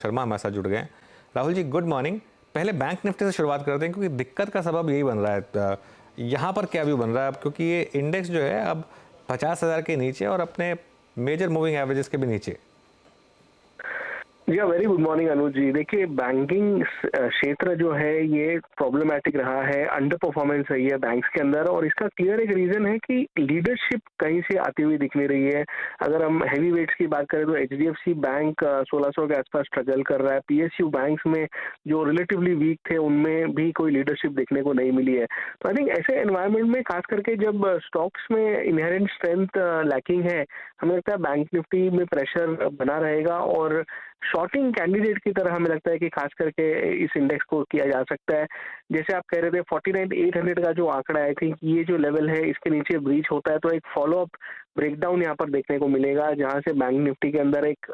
शर्मा हमारे साथ जुड़ गए हैं। Rahul ji, good morning. पहले बैंक निफ्टी से शुरुआत करते हैं क्योंकि दिक्कत का सबब यही बन रहा है। यहाँ पर क्या व्यू बन रहा है अब, क्योंकि ये इंडेक्स जो है अब 50,000 के नीचे और अपने मेजर मूविंग एवरेजेस के भी नीचे। जी वेरी गुड मॉर्निंग अनुज जी। देखिए, बैंकिंग क्षेत्र जो है ये प्रॉब्लमेटिक रहा है, अंडर परफॉर्मेंस रही है बैंक्स के अंदर, और इसका क्लियर एक रीजन है कि लीडरशिप कहीं से आती हुई दिख नहीं रही है। अगर हम हैवी वेट्स की बात करें तो एचडीएफसी बैंक 1600 के आसपास स्ट्रगल कर रहा है। पीएसयू बैंक्स में जो रिलेटिवली वीक थे उनमें भी कोई लीडरशिप देखने को नहीं मिली है। तो आई थिंक ऐसे एनवायरमेंट में खास करके जब स्टॉक्स में इनहेरेंट स्ट्रेंथ लैकिंग है, हमें लगता है बैंक निफ्टी में प्रेशर बना रहेगा और शॉर्टिंग कैंडिडेट की तरह हमें लगता है कि खास करके इस इंडेक्स को किया जा सकता है। जैसे आप कह रहे थे 49,800 का जो आंकड़ा है, आई थिंक ये जो लेवल है इसके नीचे ब्रीच होता है तो एक फॉलो अप ब्रेकडाउन यहाँ पर देखने को मिलेगा, जहां से बैंक निफ्टी के अंदर एक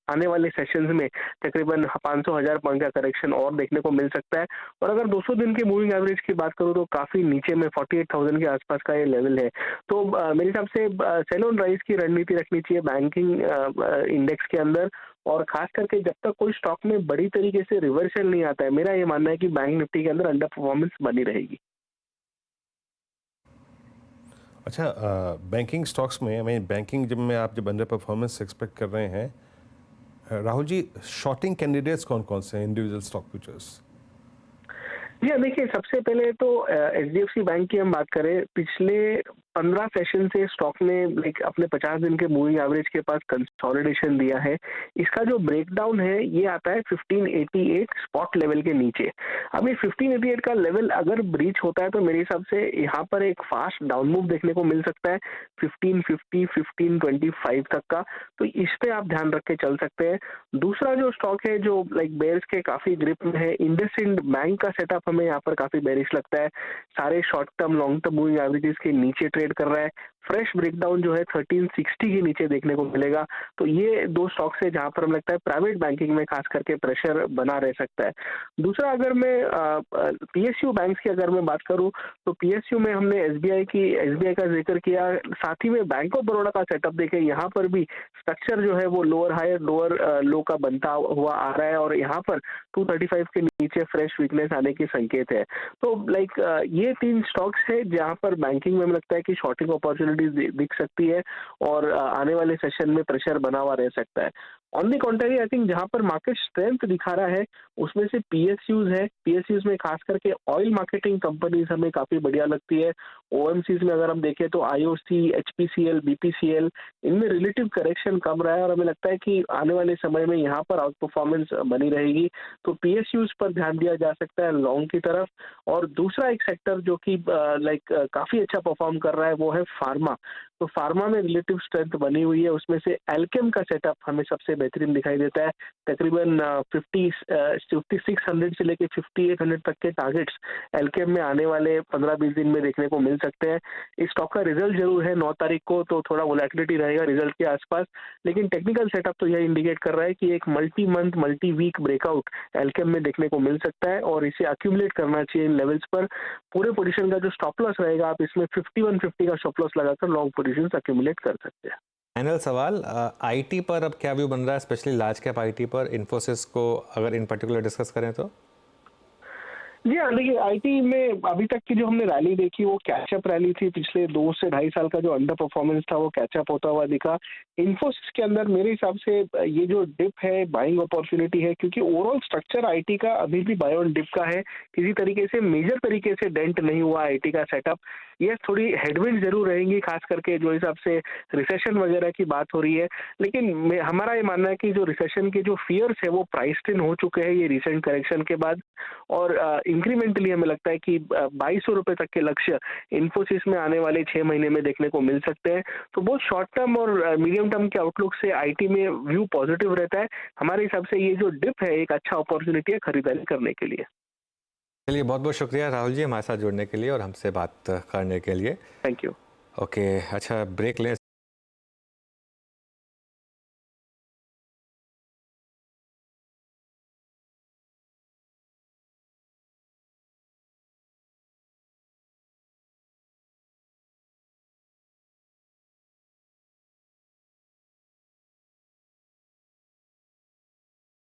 आने वाले सेशंस में तकरीबन 500,000 पॉइंट का करेक्शन और देखने को मिल सकता है। और अगर 200 दिन के मूविंग एवरेज की बात करूं तो काफी नीचे में 48,000 के आसपास का ये लेवल है। तो मेरे हिसाब से सेल ऑन राइज की रणनीति रखनी चाहिए बैंकिंग इंडेक्स के अंदर, और खास करके जब तक कोई स्टॉक में बड़ी तरीके से रिवर्सल नहीं आता है, मेरा ये मानना है कि बैंक निफ्टी के अंदर अंडर परफॉर्मेंस बनी रहेगी। अच्छा, बैंकिंग स्टॉक्स में बैंकिंग जब अंडर परफॉर्मेंस एक्सपेक्ट कर रहे हैं, राहुल जी, शॉर्टिंग कैंडिडेट्स कौन कौन से हैं इंडिविजुअल स्टॉक फ्यूचर्स? जी हाँ, देखिए, सबसे पहले तो एचडीएफसी बैंक की हम बात करें, पिछले 15 सेशन से स्टॉक ने लाइक अपने 50 दिन के मूविंग एवरेज के पास कंसोलिडेशन दिया है। इसका जो ब्रेकडाउन है ये आता है 1588 स्पॉट लेवल के नीचे। अब ये 1588 का लेवल अगर ब्रीच होता है तो मेरे हिसाब से यहाँ पर एक फास्ट डाउन मूव देखने को मिल सकता है 1550 1525 तक का, तो इस पे आप ध्यान रख के चल सकते हैं। दूसरा जो स्टॉक है जो लाइक बेयर्स के काफी ग्रिप में है, इंडसइंड बैंक का सेटअप हमें यहाँ पर काफी बेरिश लगता है। सारे short term long term moving averages के नीचे ट्रेड कर रहा है। फ्रेश ब्रेकडाउन जो है 1360 के नीचे देखने को मिलेगा। तो ये दो स्टॉक्स है जहां पर हमें लगता है प्राइवेट बैंकिंग में खास करके प्रेशर बना रह सकता है। दूसरा, अगर मैं पीएसयू बैंक्स की अगर मैं बात करूं तो पीएसयू में हमने एसबीआई का जिक्र किया, साथ ही में बैंक ऑफ बड़ौदा का सेटअप देखे, यहाँ पर भी स्ट्रक्चर जो है वो लोअर हाई लोअर लो का बनता हुआ आ रहा है और यहाँ पर 235 के नीचे फ्रेश वीकनेस आने की संकेत है। तो लाइक ये तीन स्टॉक्स है जहां पर बैंकिंग में हमें लगता है कि शॉर्टिंग अपॉर्चुनिटीज दिख सकती है और आने वाले सेशन में प्रेशर बना हुआ रह सकता है। ऑन दी कॉन्ट्री, आई थिंक जहां पर मार्केट स्ट्रेंथ दिखा रहा है उसमें से पीएसयूज है। पीएसयूज में खास करके ऑयल मार्केटिंग कंपनीज हमें काफी बढ़िया लगती है। ओएमसीज में अगर हम देखें तो आईओसी, एचपीसीएल, बीपीसीएल, इनमें रिलेटिव करेक्शन कम रहा है और हमें लगता है कि आने वाले समय में यहाँ पर आउट परफॉर्मेंस बनी रहेगी। तो पीएसयूज पर ध्यान दिया जा सकता है लॉन्ग की तरफ। और दूसरा एक सेक्टर जो कि लाइक काफी अच्छा परफॉर्म कर रहा है वो है फार्मा। तो फार्मा में रिलेटिव स्ट्रेंथ बनी हुई है, उसमें से एल्केम का सेटअप हमें सबसे बेहतरीन दिखाई देता है। तकरीबन 5600 से लेके 5800 तक के टारगेट्स एल्केम में आने वाले 15-20 दिन में देखने को मिल सकते हैं। इस स्टॉक का रिजल्ट जरूर है 9 तारीख को, तो थोड़ा वोलेटिलिटी रहेगा रिजल्ट के आसपास, लेकिन टेक्निकल सेटअप तो यह इंडिकेट कर रहा है कि एक multi month multi week breakout Alkem में देखने को मिल सकता है और इसे अक्यूमुलेट करना चाहिए इन लेवल्स पर। पूरे पोजीशन का जो स्टॉप लॉस रहेगा, आप इसमें 5150 का स्टॉप लॉस लगाकर लॉन्ग पोजीशंस अक्यूमुलेट कर सकते हैं। फाइनल सवाल, आईटी पर अब क्या व्यू बन रहा है, स्पेशली लार्ज कैप आईटी पर, इन्फोसिस को अगर इन पर्टिकुलर डिस्कस करें तो? जी हाँ, देखिए, आईटी में अभी तक की जो हमने रैली देखी वो कैचअप रैली थी। पिछले 2 से ढाई साल का जो अंडर परफॉर्मेंस था वो कैचअप होता हुआ दिखा। इन्फोसिस के अंदर मेरे हिसाब से ये जो डिप है बाइंग अपॉर्चुनिटी है, क्योंकि ओवरऑल स्ट्रक्चर आईटी का अभी भी बाय ऑन डिप का है। किसी तरीके से मेजर तरीके से डेंट नहीं हुआ आईटी का सेटअप। ये थोड़ी हेडविंड जरूर रहेंगी, खास करके जो हिसाब से रिसेशन वगैरह की बात हो रही है, लेकिन हमारा ये मानना है कि जो रिसेशन के जो फियर्स है वो प्राइस्ड इन हो चुके हैं ये रिसेंट करेक्शन के बाद। और इंक्रीमेंटली हमें लगता है कि 2200 रुपए तक के लक्ष्य इन्फोसिस में आने वाले 6 महीने में देखने को मिल सकते हैं। तो बहुत शॉर्ट टर्म और मीडियम टर्म के आउटलुक से आईटी में व्यू पॉजिटिव रहता है। हमारे हिसाब से ये जो डिप है एक अच्छा अपॉर्चुनिटी है खरीदारी करने के लिए। चलिए, बहुत बहुत शुक्रिया राहुल जी हमारे साथ जुड़ने के लिए और हमसे बात करने के लिए। Thank you. ओके, अच्छा ब्रेक लें।